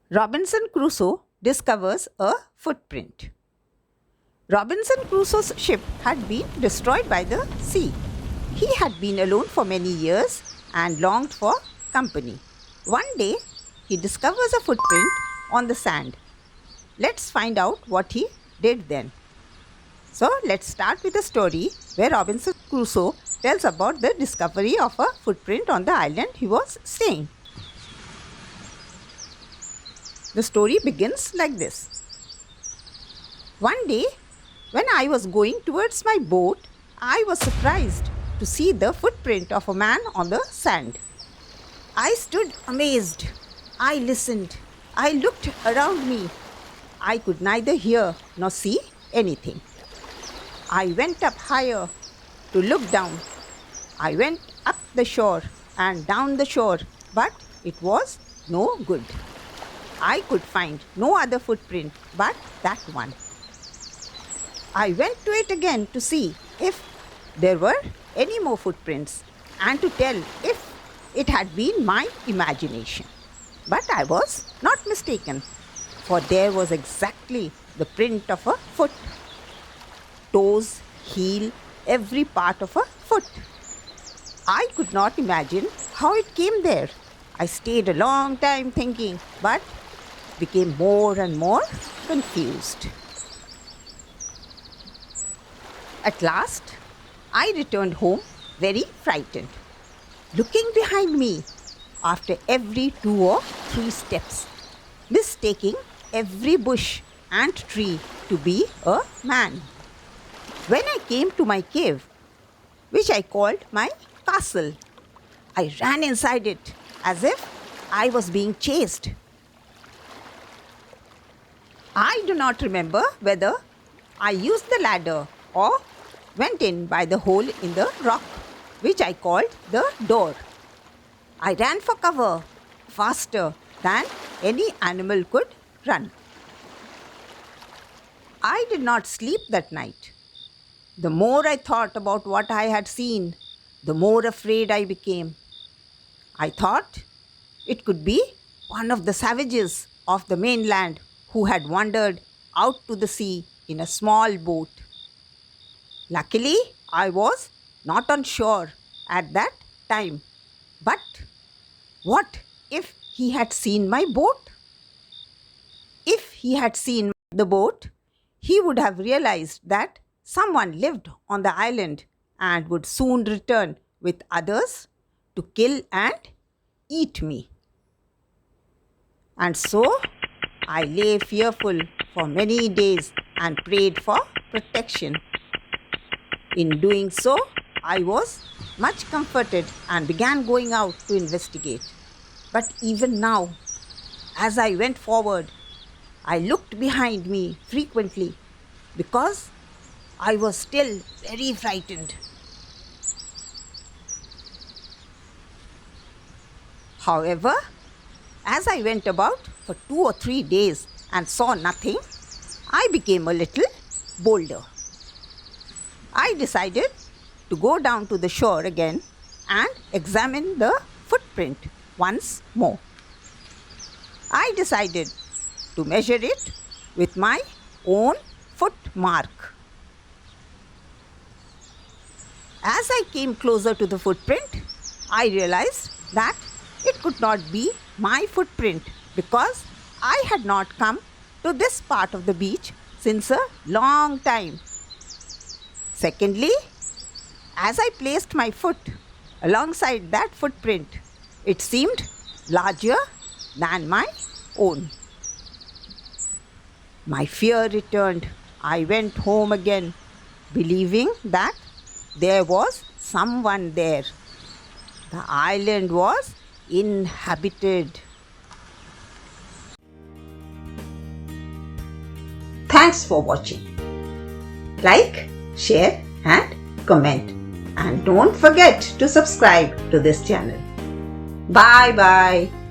Robinson Crusoe discovers a footprint. Robinson Crusoe's ship had been destroyed by the sea. He had been alone for many years and longed for company. One day, he discovers a footprint on the sand. Let's find out what he did then. So, let's start with a story where Robinson Crusoe tells about the discovery of a footprint on the island he was staying. The story begins like this. One day, when I was going towards my boat, I was surprised to see the footprint of a man on the sand. I stood amazed. I listened. I looked around me. I could neither hear nor see anything. I went up higher to look down. I went up the shore and down the shore, but it was no good. I could find no other footprint but that one. I went to it again to see if there were any more footprints and to tell if it had been my imagination. But I was not mistaken, for there was exactly the print of a foot. Toes, heel, every part of a foot. I could not imagine how it came there. I stayed a long time thinking, but became more and more confused. At last, I returned home very frightened, looking behind me after every 2 or 3 steps, mistaking every bush and tree to be a man. When I came to my cave, which I called my castle, I ran inside it as if I was being chased. I do not remember whether I used the ladder or went in by the hole in the rock, which I called the door. I ran for cover faster than any animal could run. I did not sleep that night. The more I thought about what I had seen, the more afraid I became. I thought it could be one of the savages of the mainland who had wandered out to the sea in a small boat. Luckily, I was not on shore at that time. But what if he had seen my boat? If he had seen the boat, he would have realized that someone lived on the island and would soon return with others to kill and eat me. And so, I lay fearful for many days and prayed for protection. In doing so, I was much comforted and began going out to investigate. But even now, as I went forward, I looked behind me frequently because I was still very frightened. However, as I went about for 2 or 3 days and saw nothing, I became a little bolder. I decided to go down to the shore again and examine the footprint once more. I decided to measure it with my own foot mark. As I came closer to the footprint, I realized that it could not be my footprint because I had not come to this part of the beach since a long time. Secondly, as I placed my foot alongside that footprint, it seemed larger than my own. My fear returned. I went home again, believing that there was someone there. The island was inhabited. Thanks for watching. Like, share and comment. And don't forget to subscribe to this channel. Bye bye.